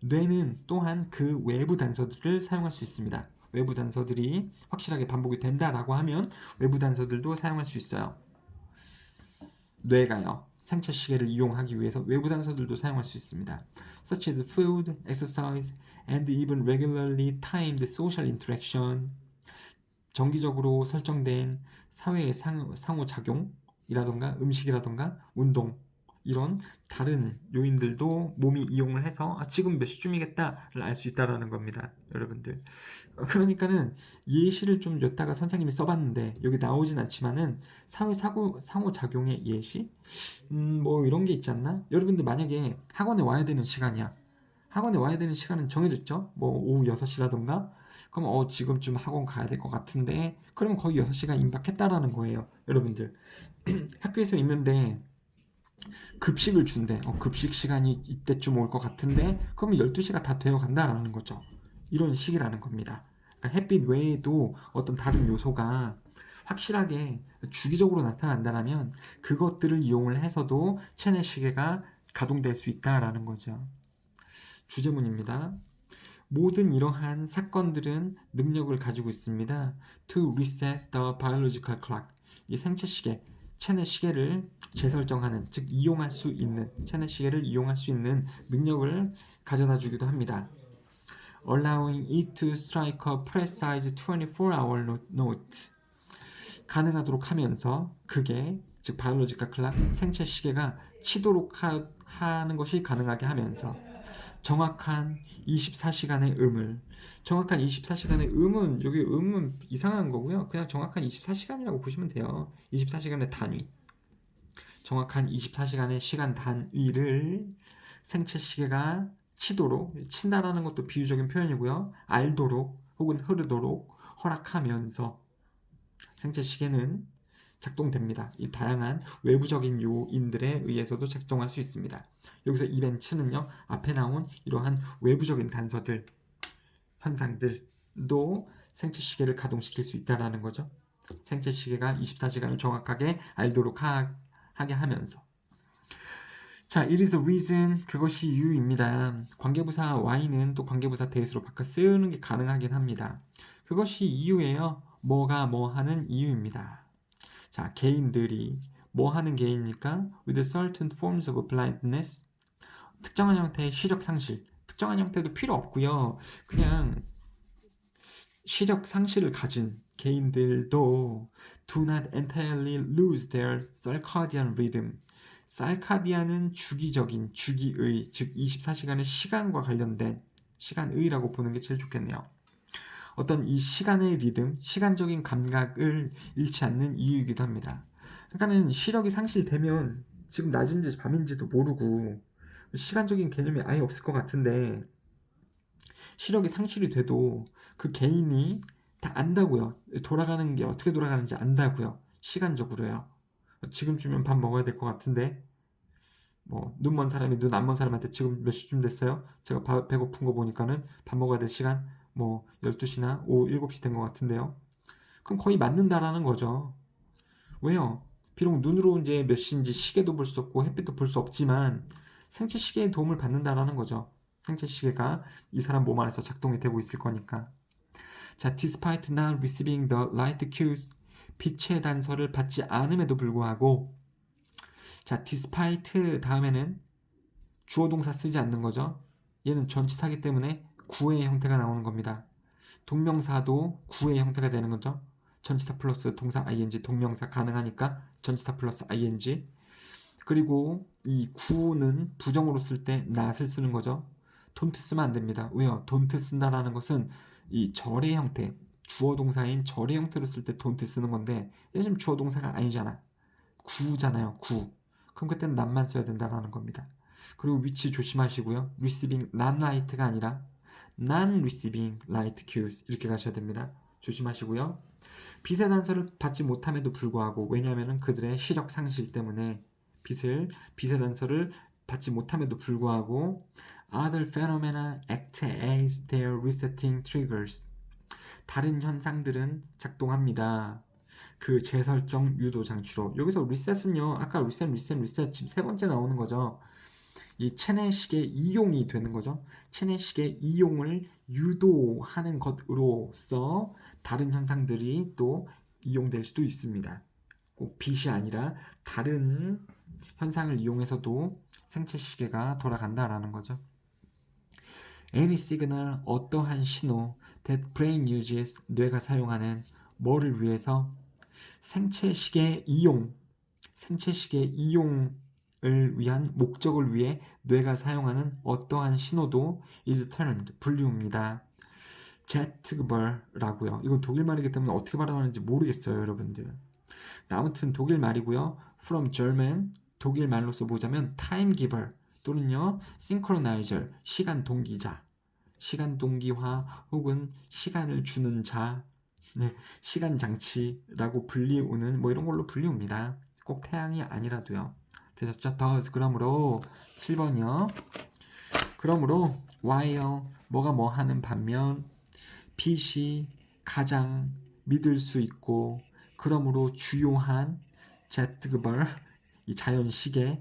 뇌는 또한 그 외부 단서들을 사용할 수 있습니다. 외부 단서들이 확실하게 반복이 된다라고 하면 외부 단서들도 사용할 수 있어요. 뇌가요. 생체 시계를 이용하기 위해서 외부 단서들도 사용할 수 있습니다. Such as food, exercise, and even regularly timed social interaction. 정기적으로 설정된 사회의 상호작용이라던가 음식이라던가 운동 이런 다른 요인들도 몸이 이용을 해서 지금 몇 시쯤이겠다를 알 수 있다라는 겁니다. 여러분들. 그러니까는 예시를 좀 엿다가 선생님이 써봤는데 여기 나오진 않지만은 상호작용의 예시? 뭐 이런 게 있지 않나? 여러분들 만약에 학원에 와야 되는 시간이야. 학원에 와야 되는 시간은 정해졌죠? 뭐 오후 6시라던가 그럼 지금쯤 학원 가야 될 것 같은데 그러면 거의 6시간 임박했다라는 거예요. 여러분들. 학교에서 있는데 급식을 준대. 급식 시간이 이때쯤 올 것 같은데 그러면 12시가 다 되어 간다라는 거죠. 이런 식이라는 겁니다. 그러니까 햇빛 외에도 어떤 다른 요소가 확실하게 주기적으로 나타난다면 그것들을 이용을 해서도 체내 시계가 가동될 수 있다라는 거죠. 주제문입니다. 모든 이러한 사건들은 능력을 가지고 있습니다. To reset the biological clock. 이 생체 시계, 체내 시계를 재설정하는, 즉 이용할 수 있는, 체내 시계를 이용할 수 있는 능력을 가져다 주기도 합니다. Allowing it to strike a precise 24-hour note. 가능하도록 하면서 그게 즉 바이올로지컬 클락 생체 시계가 치도록 하는 것이 가능하게 하면서 정확한 24시간의 정확한 24시간의 여기 음은 이상한 거고요. 그냥 정확한 24시간이라고 보시면 돼요. 24시간의 단위. 정확한 24시간의 시간 단위를 생체 시계가 친다라는 것도 비유적인 표현이고요. 알도록 혹은 흐르도록 허락하면서 생체 시계는 작동됩니다. 이 다양한 외부적인 요인들에 의해서도 작동할 수 있습니다. 여기서 이벤트는요, 앞에 나온 이러한 외부적인 단서들, 현상들도 생체 시계를 가동시킬 수 있다라는 거죠. 생체 시계가 24시간을 정확하게 알도록 하게 하면서. 자, it is a reason, 그것이 이유입니다. 관계부사 Y는 또 관계부사 that으로 바꿔 쓰는 게 가능하긴 합니다. 그것이 이유예요. 뭐가 뭐 하는 이유입니다. 자, 개인들이 뭐 하는 개인입니까? With certain forms of blindness. 특정한 형태의 시력 상실. 특정한 형태도 필요 없고요. 그냥 시력 상실을 가진 개인들도 do not entirely lose their circadian rhythm. 살카디안은 주기적인, 주기의, 즉 24시간의 시간과 관련된 시간의라고 보는 게 제일 좋겠네요. 어떤 이 시간의 리듬, 시간적인 감각을 잃지 않는 이유이기도 합니다. 그러니까는 시력이 상실되면 지금 낮인지 밤인지도 모르고 시간적인 개념이 아예 없을 것 같은데 시력이 상실이 돼도 그 개인이 다 안다고요. 돌아가는 게 어떻게 돌아가는지 안다고요. 시간적으로요. 지금쯤이면 밥 먹어야 될 것 같은데 뭐 눈 먼 사람이 눈 안 먼 사람한테 지금 몇 시쯤 됐어요? 제가 배고픈 거 보니까는 밥 먹어야 될 시간 뭐 12시나 오후 7시 된 것 같은데요. 그럼 거의 맞는다라는 거죠. 왜요? 비록 눈으로 이제 몇 시인지 시계도 볼 수 없고 햇빛도 볼 수 없지만 생체 시계의 도움을 받는다라는 거죠. 생체 시계가 이 사람 몸 안에서 작동이 되고 있을 거니까. 자, despite not receiving the light cues, 빛의 단서를 받지 않음에도 불구하고, 자, despite 다음에는 주어 동사 쓰지 않는 거죠. 얘는 전치사기 때문에 구의 형태가 나오는 겁니다. 동명사도 구의 형태가 되는 거죠. 전치사 플러스 동사 ing, 동명사 가능하니까 전치사 플러스 ing. 그리고 이 구는 부정으로 쓸 때 not을 쓰는 거죠. don't 쓰면 안 됩니다. 왜요? don't 쓴다라는 것은 이 절의 형태, 주어 동사인 절의 형태로 쓸 때 don't 쓰는 건데 지금 주어 동사가 아니잖아. 구잖아요. 구. 그럼 그때는 not만 써야 된다라는 겁니다. 그리고 위치 조심하시고요. receiving not light가 아니라 non-receiving light cues 이렇게 가셔야 됩니다. 조심하시고요. 빛의 단서를 받지 못함에도 불구하고 왜냐하면 그들의 시력 상실 때문에 빛의 단서를 받지 못함에도 불구하고 other phenomena act as their resetting triggers. 다른 현상들은 작동합니다. 그 재설정 유도 장치로. 여기서 reset은요. 아까 reset 지금 세 번째 나오는 거죠. 이 체내식의 이용이 되는 거죠. 체내식의 이용을 유도하는 것으로서 다른 현상들이 또 이용될 수도 있습니다. 꼭 빛이 아니라 다른 현상을 이용해서도 생체 시계가 돌아간다라는 거죠. Any signal, 어떠한 신호 that brain uses, 뇌가 사용하는 뭐를 위해서 생체식의 이용을 위한 목적을 위해 뇌가 사용하는 어떠한 신호도 is termed 분류입니다. 제트그벌라고요. 이건 독일 말이기 때문에 어떻게 발음하는지 모르겠어요, 여러분들. 아무튼 독일 말이고요. From German 독일 말로서 보자면 time giver 또는요 synchronizer 시간 동기자, 시간 동기화 혹은 시간을 주는 자, 네, 시간 장치라고 불리우는 뭐 이런 걸로 불리웁니다. 꼭 태양이 아니라도요. 되셨죠? does 그러므로 7번이요. 그러므로 while 뭐가 뭐 하는 반면 빛이 가장 믿을 수 있고 그러므로 주요한 제트그벌 이 자연 시계인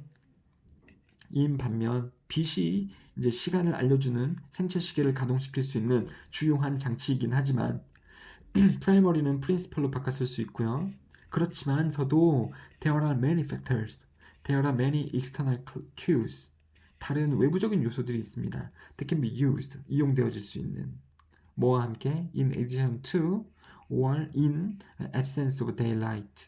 반면 빛이 이제 시간을 알려주는 생체 시계를 가동시킬 수 있는 주요한 장치이긴 하지만 프라이머리는 프린시플로 바꿔 쓸 수 있고요. 그렇지만서도 there are many factors, there are many external cues 다른 외부적인 요소들이 있습니다. that can be used 이용되어질 수 있는 뭐와 함께 in addition to or in absence of daylight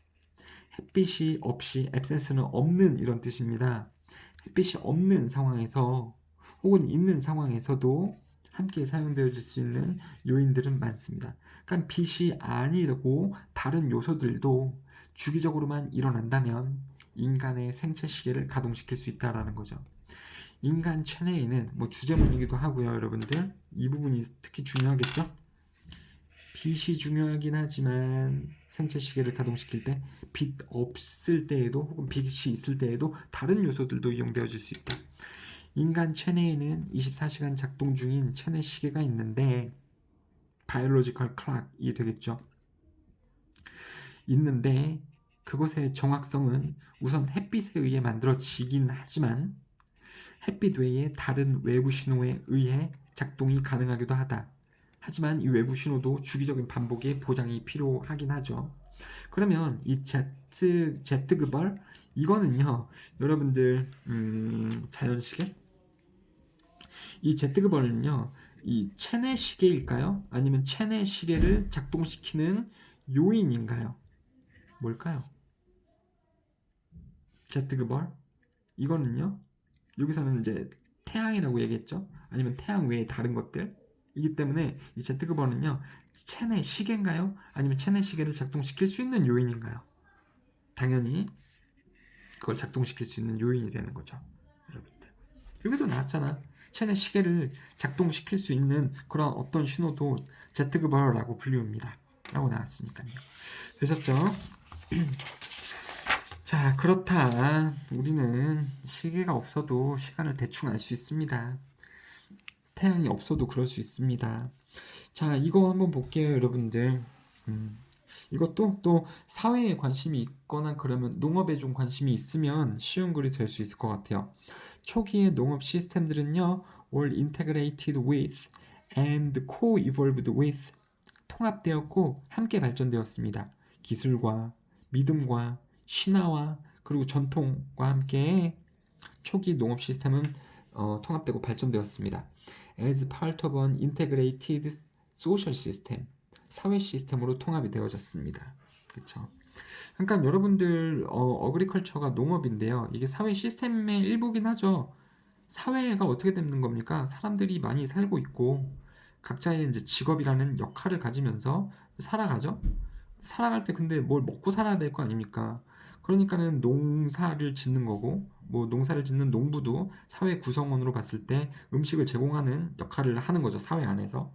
햇빛이 없이 absence는 없는 이런 뜻입니다. 햇빛이 없는 상황에서 혹은 있는 상황에서도 함께 사용되어질 수 있는 요인들은 많습니다. 그러니까 빛이 아니고 다른 요소들도 주기적으로만 일어난다면 인간의 생체 시계를 가동시킬 수 있다라는 거죠. 인간 체내에는 뭐 주제문이기도 하고요, 여러분들. 이 부분이 특히 중요하겠죠? 빛이 중요하긴 하지만 생체 시계를 가동시킬 때 빛 없을 때에도 혹은 빛이 있을 때에도 다른 요소들도 이용되어질 수 있다. 인간 체내에는 24시간 작동 중인 체내 시계가 있는데 바이올로지컬 클락이 되겠죠. 있는데 그것의 정확성은 우선 햇빛에 의해 만들어지긴 하지만 햇빛 외에 다른 외부 신호에 의해 작동이 가능하기도 하다. 하지만 이 외부 신호도 주기적인 반복의 보장이 필요하긴 하죠. 그러면 이 제트그벌 이거는요, 여러분들 자연시계? 이 제트그벌은요, 이 체내 시계일까요? 아니면 체내 시계를 작동시키는 요인인가요? 뭘까요? 제트그벌 이거는요, 여기서는 이제 태양이라고 얘기했죠. 아니면 태양 외에 다른 것들 이기 때문에 이 제트그벌은요 체내 시계인가요? 아니면 체내 시계를 작동시킬 수 있는 요인인가요? 당연히 그걸 작동시킬 수 있는 요인이 되는 거죠, 여러분들. 여기도 나왔잖아. 체내 시계를 작동시킬 수 있는 그런 어떤 신호도 제트그벌이라고 불리웁니다. 라고 나왔으니까요. 되셨죠? 자, 그렇다. 우리는 시계가 없어도 시간을 대충 알 수 있습니다. 태양이 없어도 그럴 수 있습니다. 자, 이거 한번 볼게요, 여러분들. 이것도 또 사회에 관심이 있거나 그러면 농업에 좀 관심이 있으면 쉬운 글이 될 수 있을 것 같아요. 초기의 농업 시스템들은요, all integrated with and co-evolved with 통합되었고 함께 발전되었습니다. 기술과 믿음과 신화와 그리고 전통과 함께 초기 농업 시스템은 통합되고 발전되었습니다. As part of an integrated social system, 사회 시스템으로 통합이 되어졌습니다. 그렇죠. 그러니까 여러분들 어그리컬처가 농업인데요. 이게 사회 시스템의 일부긴 하죠. 사회가 어떻게 되는 겁니까? 사람들이 많이 살고 있고 각자의 이제 직업이라는 역할을 가지면서 살아가죠. 살아갈 때 근데 뭘 먹고 살아야 될 거 아닙니까? 그러니까는 농사를 짓는 거고 뭐 농사를 짓는 농부도 사회 구성원으로 봤을 때 음식을 제공하는 역할을 하는 거죠, 사회 안에서.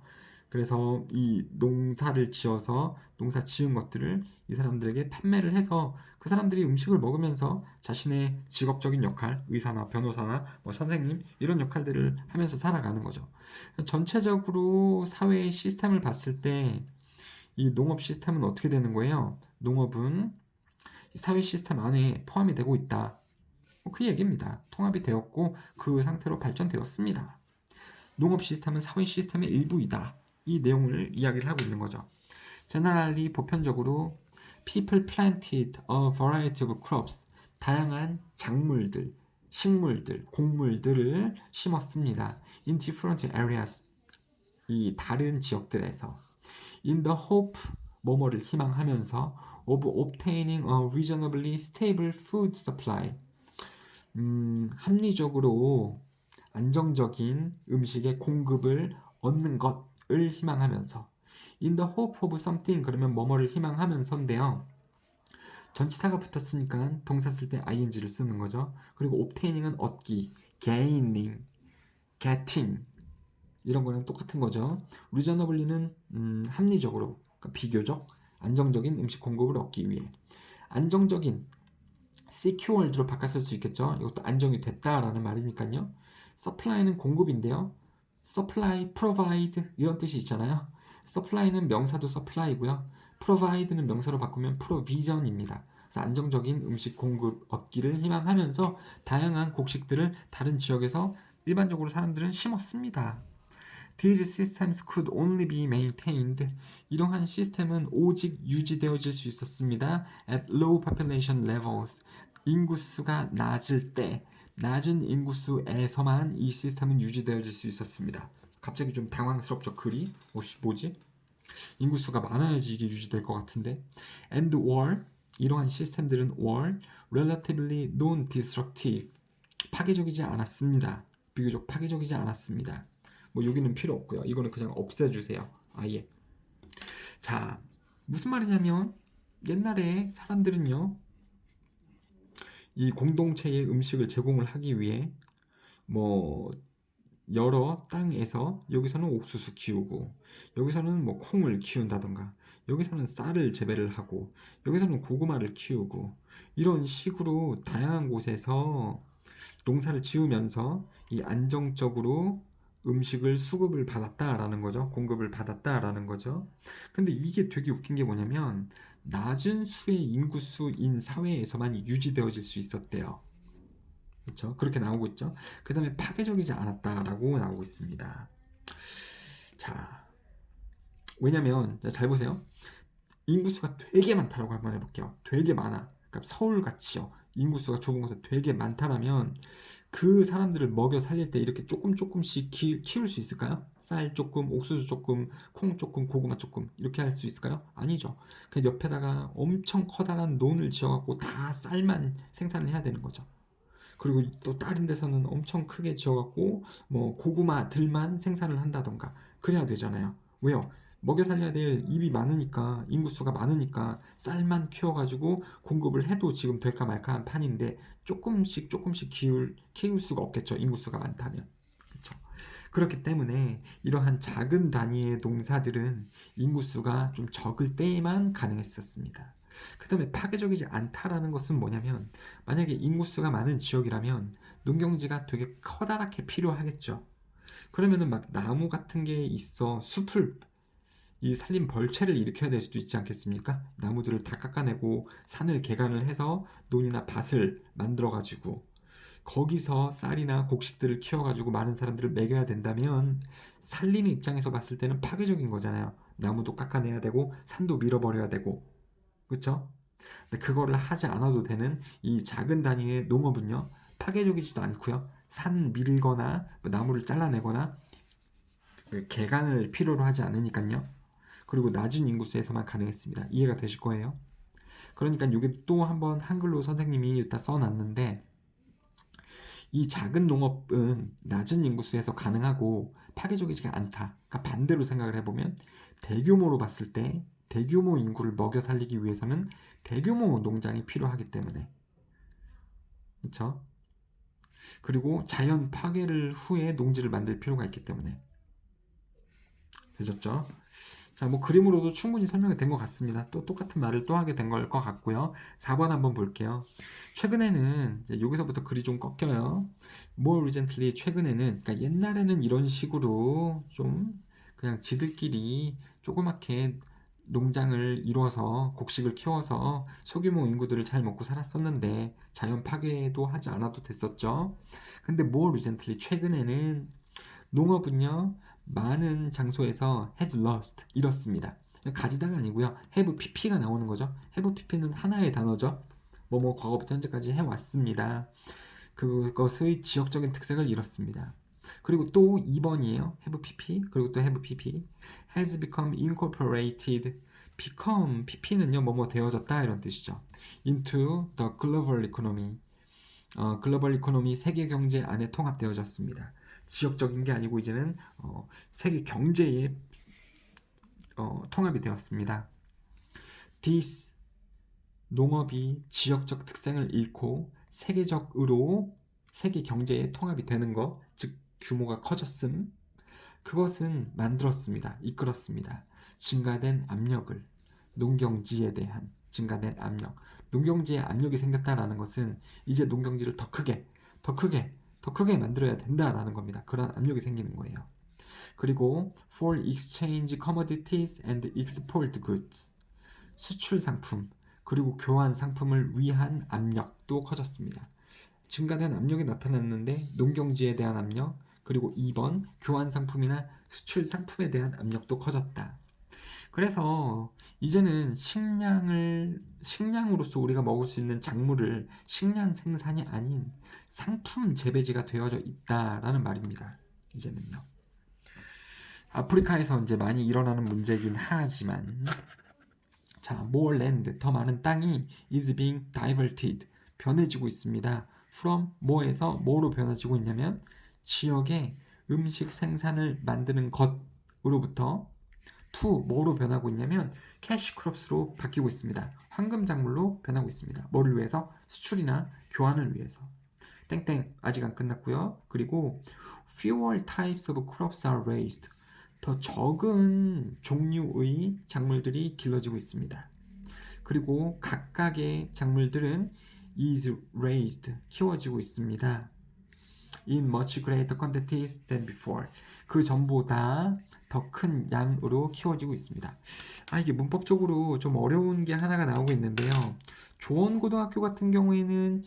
그래서 이 농사를 지어서 농사 지은 것들을 이 사람들에게 판매를 해서 그 사람들이 음식을 먹으면서 자신의 직업적인 역할, 의사나 변호사나 뭐 선생님 이런 역할들을 하면서 살아가는 거죠. 전체적으로 사회의 시스템을 봤을 때 이 농업 시스템은 어떻게 되는 거예요? 농업은 사회 시스템 안에 포함이 되고 있다. 그 얘기입니다. 통합이 되었고 그 상태로 발전되었습니다. 농업 시스템은 사회 시스템의 일부이다. 이 내용을 이야기를 하고 있는 거죠. Generally 보편적으로 people planted a variety of crops 다양한 작물들, 식물들, 곡물들을 심었습니다. In different areas 이 다른 지역들에서 in the hope 뭐뭐를 희망하면서 of obtaining a reasonably stable food supply. 합리적으로 안정적인 음식의 공급을 얻는 것을 희망하면서 in the hope of something 그러면 뭐뭐를 희망하면서인데요. 전치사가 붙었으니까 동사 쓸 때 ing를 쓰는 거죠. 그리고 obtaining은 얻기, gaining, getting 이런 거랑 똑같은 거죠. reasonably는 합리적으로, 그러니까 비교적 안정적인 음식 공급을 얻기 위해. 안정적인 secured로 바꿔 쓸 수 있겠죠. 이것도 안정이 됐다라는 말이니까요. supply는 공급인데요. supply, provide 이런 뜻이 있잖아요. supply는 명사도 supply고요. provide는 명사로 바꾸면 provision입니다. 그래서 안정적인 음식 공급 얻기를 희망하면서 다양한 곡식들을 다른 지역에서 일반적으로 사람들은 심었습니다. These systems could only be maintained. 이러한 시스템은 오직 유지되어질 수 있었습니다. At low population levels. 인구수가 낮을 때, 낮은 인구수에서만 이 시스템은 유지되어질 수 있었습니다. 갑자기 좀 당황스럽죠, 글이? 뭐지? 인구수가 많아야지 이게 유지될 것 같은데. And were, 이러한 시스템들은 were relatively non-destructive. 파괴적이지 않았습니다. 비교적 파괴적이지 않았습니다. 뭐 여기는 필요 없고요. 이거는 그냥 없애주세요. 아예. 자, 무슨 말이냐면 옛날에 사람들은요, 이 공동체의 음식을 제공을 하기 위해 뭐 여러 땅에서 여기서는 옥수수 키우고 여기서는 뭐 콩을 키운다던가 여기서는 쌀을 재배를 하고 여기서는 고구마를 키우고 이런 식으로 다양한 곳에서 농사를 지으면서 이 안정적으로 음식을 수급을 받았다라는 거죠. 공급을 받았다라는 거죠. 근데 이게 되게 웃긴 게 뭐냐면 낮은 수의 인구수인 사회에서만 유지되어질 수 있었대요. 그렇죠? 그렇게 나오고 있죠. 그 다음에 파괴적이지 않았다라고 나오고 있습니다. 자, 왜냐면 잘 보세요. 인구수가 되게 많다라고 한번 해볼게요. 되게 많아. 그러니까 서울같이요. 인구수가 좁은 곳에 되게 많다라면 그 사람들을 먹여 살릴 때 이렇게 조금씩 키울 수 있을까요? 쌀 조금, 옥수수 조금, 콩 조금, 고구마 조금 이렇게 할 수 있을까요? 아니죠. 그냥 옆에다가 엄청 커다란 논을 지어갖고 다 쌀만 생산을 해야 되는 거죠. 그리고 또 다른 데서는 엄청 크게 지어갖고 뭐 고구마들만 생산을 한다던가 그래야 되잖아요. 왜요? 먹여 살려야 될 입이 많으니까 인구수가 많으니까 쌀만 키워가지고 공급을 해도 지금 될까 말까 한 판인데 조금씩 키울 수가 없겠죠. 인구수가 많다면. 그렇죠. 그렇기 때문에 이러한 작은 단위의 농사들은 인구수가 좀 적을 때에만 가능했었습니다. 그 다음에 파괴적이지 않다라는 것은 뭐냐면 만약에 인구수가 많은 지역이라면 농경지가 되게 커다랗게 필요하겠죠. 그러면은 막 나무 같은 게 있어 숲을 이 산림 벌채를 일으켜야 될 수도 있지 않겠습니까? 나무들을 다 깎아내고 산을 개간을 해서 논이나 밭을 만들어 가지고 거기서 쌀이나 곡식들을 키워가지고 많은 사람들을 먹여야 된다면 산림의 입장에서 봤을 때는 파괴적인 거잖아요. 나무도 깎아내야 되고 산도 밀어버려야 되고 그렇죠? 근데 그거를 하지 않아도 되는 이 작은 단위의 농업은요 파괴적이지도 않고요 산 밀거나 뭐 나무를 잘라내거나 개간을 필요로 하지 않으니까요. 그리고 낮은 인구수에서만 가능했습니다. 이해가 되실 거예요. 그러니까 여기 또 한번 한글로 선생님이 여기다 써놨는데 이 작은 농업은 낮은 인구수에서 가능하고 파괴적이지 않다. 그러니까 반대로 생각을 해보면 대규모로 봤을 때 대규모 인구를 먹여 살리기 위해서는 대규모 농장이 필요하기 때문에 그렇죠? 그리고 자연 파괴를 후에 농지를 만들 필요가 있기 때문에 되셨죠? 자, 뭐 그림으로도 충분히 설명이 된 것 같습니다. 또 똑같은 말을 또 하게 된 걸 것 같고요. 4번 한번 볼게요. 최근에는 이제 여기서부터 글이 좀 꺾여요. More recently 최근에는 그러니까 옛날에는 이런 식으로 좀 그냥 지들끼리 조그맣게 농장을 이뤄서 곡식을 키워서 소규모 인구들을 잘 먹고 살았었는데 자연 파괴도 하지 않아도 됐었죠. 근데 more recently 최근에는 농업은요 많은 장소에서 has lost 잃었습니다. 가지다가 아니고요 have pp가 나오는 거죠. have pp는 하나의 단어죠. 뭐뭐 과거부터 현재까지 해왔습니다. 그것의 지역적인 특색을 잃었습니다. 그리고 또 2번이에요. have pp 그리고 또 have pp has become incorporated become, pp는요, 뭐뭐 되어졌다 이런 뜻이죠. into the global economy. 글로벌 이코노미 세계 경제 안에 통합되어졌습니다. 지역적인 게 아니고 이제는 세계 경제에 통합이 되었습니다. This 농업이 지역적 특성을 잃고 세계적으로 세계 경제에 통합이 되는 것, 즉 규모가 커졌음. 그것은 만들었습니다. 이끌었습니다. 증가된 압력을, 농경지에 대한 증가된 압력. 농경지에 압력이 생겼다라는 것은 이제 농경지를 더 크게, 더 크게, 더 크게 만들어야 된다라는 겁니다. 그런 압력이 생기는 거예요. 그리고 for exchange commodities and export goods. 수출 상품, 그리고 교환 상품을 위한 압력도 커졌습니다. 증가된 압력이 나타났는데 농경지에 대한 압력, 그리고 2번 교환 상품이나 수출 상품에 대한 압력도 커졌다. 그래서 이제는 식량으로서 우리가 먹을 수 있는 작물을 식량 생산이 아닌 상품 재배지가 되어져 있다라는 말입니다. 이제는요. 아프리카에서 이제 많이 일어나는 문제이긴 하지만, 자, more land, 더 많은 땅이 is being diverted, 변해지고 있습니다. from 뭐에서 뭐로 변해지고 있냐면 지역의 음식 생산을 만드는 것으로부터 to 뭐로 변하고 있냐면 캐시 크롭스로 바뀌고 있습니다. 황금 작물로 변하고 있습니다. 뭐를 위해서? 수출이나 교환을 위해서. 땡땡 아직 안 끝났고요. 그리고 fewer types of crops are raised. 더 적은 종류의 작물들이 길러지고 있습니다. 그리고 각각의 작물들은 is raised, 키워지고 있습니다. in much greater quantities than before. 그 전보다 더 큰 양으로 키워지고 있습니다. 이게 문법적으로 좀 어려운 게 하나가 나오고 있는데요. 조원고등학교 같은 경우에는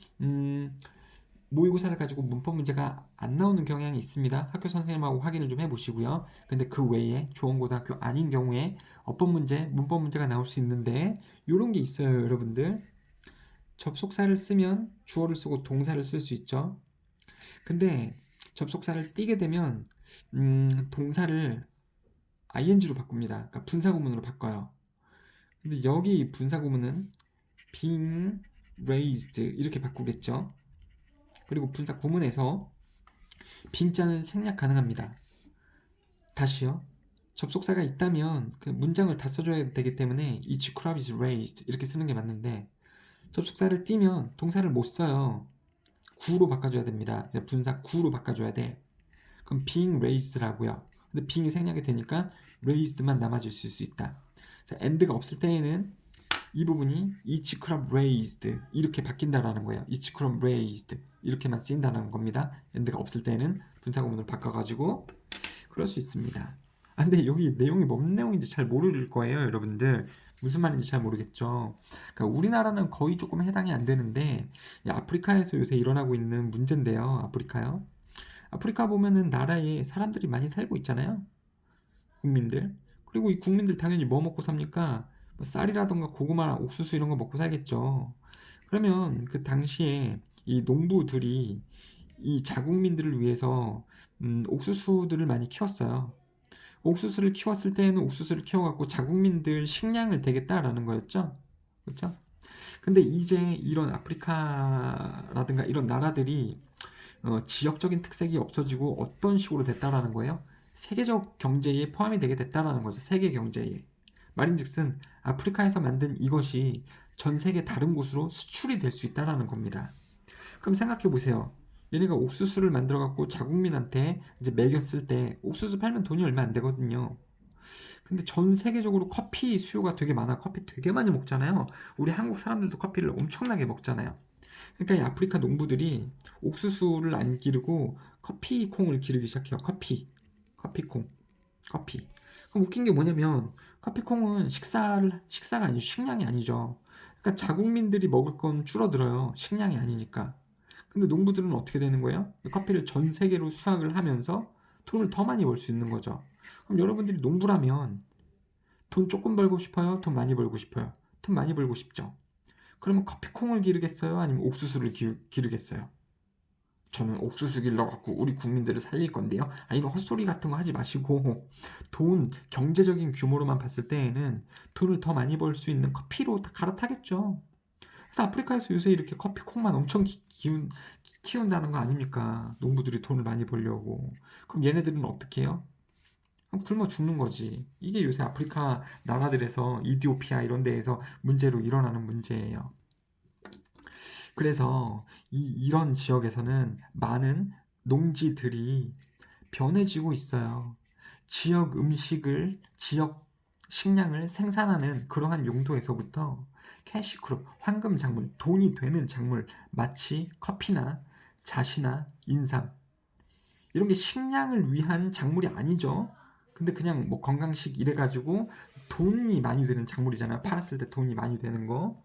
모의고사를 가지고 문법 문제가 안 나오는 경향이 있습니다. 학교 선생님하고 확인을 좀 해보시고요. 근데 그 외에 조원고등학교 아닌 경우에 어법 문제, 문법 문제가 나올 수 있는데 이런 게 있어요, 여러분들. 접속사를 쓰면 주어를 쓰고 동사를 쓸 수 있죠. 근데 접속사를 띄게 되면 동사를 ing로 바꿉니다. 그러니까 분사구문으로 바꿔요. 근데 여기 분사구문은 being raised 이렇게 바꾸겠죠. 그리고 분사구문에서 빙자는 생략 가능합니다. 다시요. 접속사가 있다면 그 문장을 다 써줘야 되기 때문에 each crop is raised 이렇게 쓰는 게 맞는데 접속사를 띄면 동사를 못 써요. 구로 바꿔줘야 됩니다. 분사 구로 바꿔줘야 돼. 그럼 being raised라고요. 근데 being이 생략이 되니까 raised만 남아줄 수 있다. and가 없을 때에는 이 부분이 each crop raised 이렇게 바뀐다라는 거예요. each crop raised 이렇게만 쓰인다는 겁니다. and가 없을 때는 분사구문을 바꿔가지고 그럴 수 있습니다. 근데 여기 내용이 뭔 내용인지 잘 모를 거예요, 여러분들. 무슨 말인지 잘 모르겠죠. 그러니까 우리나라는 거의 조금 해당이 안 되는데 아프리카에서 요새 일어나고 있는 문제인데요. 아프리카요. 아프리카 보면은 나라에 사람들이 많이 살고 있잖아요. 국민들. 그리고 이 국민들 당연히 뭐 먹고 삽니까? 뭐 쌀이라던가 고구마, 옥수수 이런 거 먹고 살겠죠. 그러면 그 당시에 이 농부들이 이 자국민들을 위해서 옥수수들을 많이 키웠어요. 옥수수를 키웠을 때에는 옥수수를 키워갖고 자국민들 식량을 대겠다라는 거였죠. 그렇죠? 근데 이제 이런 아프리카라든가 이런 나라들이 지역적인 특색이 없어지고 어떤 식으로 됐다라는 거예요? 세계적 경제에 포함이 되게 됐다라는 거죠. 세계 경제에. 말인즉슨 아프리카에서 만든 이것이 전 세계 다른 곳으로 수출이 될 수 있다라는 겁니다. 그럼 생각해 보세요. 얘네가 옥수수를 만들어 갖고 자국민한테 이제 먹였을 때 옥수수 팔면 돈이 얼마 안 되거든요. 근데 전 세계적으로 커피 수요가 되게 많아. 커피 되게 많이 먹잖아요. 우리 한국 사람들도 커피를 엄청나게 먹잖아요. 그러니까 이 아프리카 농부들이 옥수수를 안 기르고 커피콩을 기르기 시작해요. 커피콩, 커피. 그럼 웃긴 게 뭐냐면 커피콩은 식사가 아니죠. 식량이 아니죠. 그러니까 자국민들이 먹을 건 줄어들어요. 식량이 아니니까. 근데 농부들은 어떻게 되는 거예요? 커피를 전 세계로 수확을 하면서 돈을 더 많이 벌 수 있는 거죠. 그럼 여러분들이 농부라면 돈 조금 벌고 싶어요? 돈 많이 벌고 싶어요? 돈 많이 벌고 싶죠. 그러면 커피콩을 기르겠어요? 아니면 옥수수를 기르겠어요? 저는 옥수수 길러 갖고 우리 국민들을 살릴 건데요. 이런 헛소리 같은 거 하지 마시고 경제적인 규모로만 봤을 때에는 돈을 더 많이 벌 수 있는 커피로 다 갈아타겠죠. 그래서 아프리카에서 요새 이렇게 커피 콩만 엄청 키운다는 거 아닙니까? 농부들이 돈을 많이 벌려고. 그럼 얘네들은 어떻게 해요? 그럼 굶어 죽는 거지. 이게 요새 아프리카 나라들에서 이디오피아 이런 데에서 문제로 일어나는 문제예요. 그래서 이런 지역에서는 많은 농지들이 변해지고 있어요. 지역 식량을 생산하는 그러한 용도에서부터 캐시크롭, 황금 작물, 돈이 되는 작물, 마치 커피나 잣이나 인삼, 이런 게 식량을 위한 작물이 아니죠. 근데 그냥 뭐 건강식 이래가지고 돈이 많이 되는 작물이잖아요. 팔았을 때 돈이 많이 되는 거.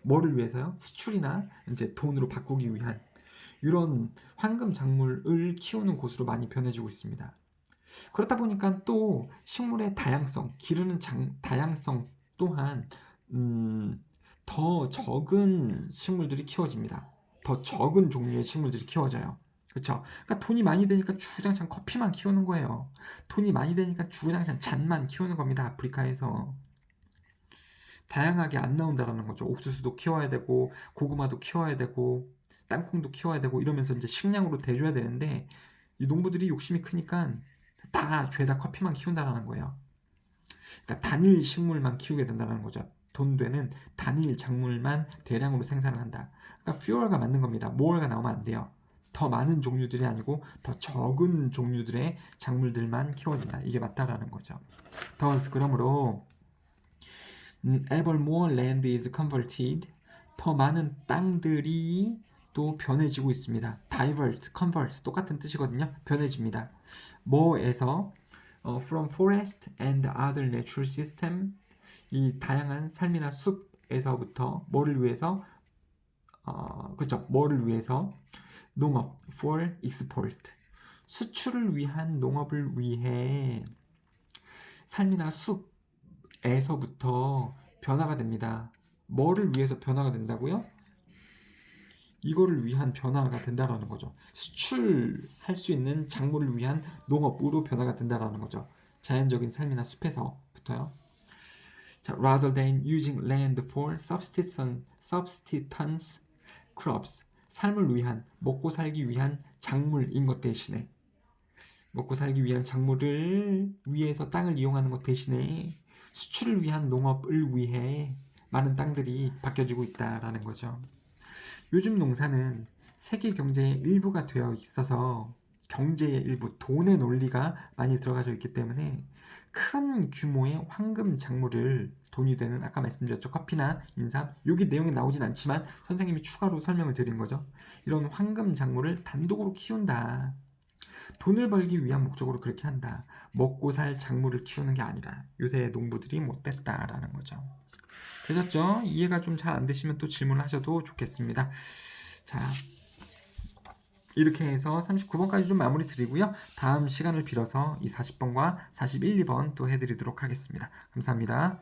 뭐를 위해서요? 수출이나 이제 돈으로 바꾸기 위한 이런 황금 작물을 키우는 곳으로 많이 변해지고 있습니다. 그렇다 보니까 또 식물의 다양성, 기르는 다양성 또한 더 적은 식물들이 키워집니다. 더 적은 종류의 식물들이 키워져요. 그렇죠? 그러니까 돈이 많이 되니까 주구장창 커피만 키우는 거예요. 돈이 많이 되니까 주구장창 잣만 키우는 겁니다. 아프리카에서. 다양하게 안 나온다라는 거죠. 옥수수도 키워야 되고 고구마도 키워야 되고 땅콩도 키워야 되고 이러면서 이제 식량으로 대줘야 되는데 이 농부들이 욕심이 크니까 다 죄다 커피만 키운다라는 거예요. 그러니까 단일 식물만 키우게 된다는 거죠. 돈 되는 단일 작물만 대량으로 생산을 한다. 그러니까 fewer가 맞는 겁니다. more가 나오면 안 돼요. 더 많은 종류들이 아니고 더 적은 종류들의 작물들만 키워진다. 이게 맞다라는 거죠. 그러므로 ever more land is converted. 더 많은 땅들이 또 변해지고 있습니다. divert, convert 똑같은 뜻이거든요. 변해집니다. 뭐에서 from forest and other natural system, 이 다양한 삶이나 숲에서부터 뭐를 위해서 그렇죠. 뭐를 위해서 농업 for export, 수출을 위한 농업을 위해 삶이나 숲에서부터 변화가 됩니다. 뭐를 위해서 변화가 된다고요? 이거를 위한 변화가 된다라는 거죠. 수출할 수 있는 작물을 위한 농업으로 변화가 된다라는 거죠. 자연적인 삶이나 숲에서부터요. 자, rather than using land for subsistence crops, 삶을 위한, 먹고 살기 위한 작물인 것 대신에, 먹고 살기 위한 작물을 위해서 땅을 이용하는 것 대신에 수출을 위한 농업을 위해 많은 땅들이 바뀌어지고 있다라는 거죠. 요즘 농사는 세계 경제의 일부가 되어 있어서 경제의 일부, 돈의 논리가 많이 들어가져 있기 때문에 큰 규모의 황금 작물을, 돈이 되는 아까 말씀드렸죠, 커피나 인삼, 여기 내용에 나오진 않지만 선생님이 추가로 설명을 드린 거죠. 이런 황금 작물을 단독으로 키운다. 돈을 벌기 위한 목적으로 그렇게 한다. 먹고 살 작물을 키우는 게 아니라 요새 농부들이 못됐다라는 거죠. 되셨죠? 이해가 좀 잘 안 되시면 또 질문하셔도 좋겠습니다. 자, 이렇게 해서 39번까지 좀 마무리 드리고요. 다음 시간을 빌어서 이 40번과 41, 2번 또 해드리도록 하겠습니다. 감사합니다.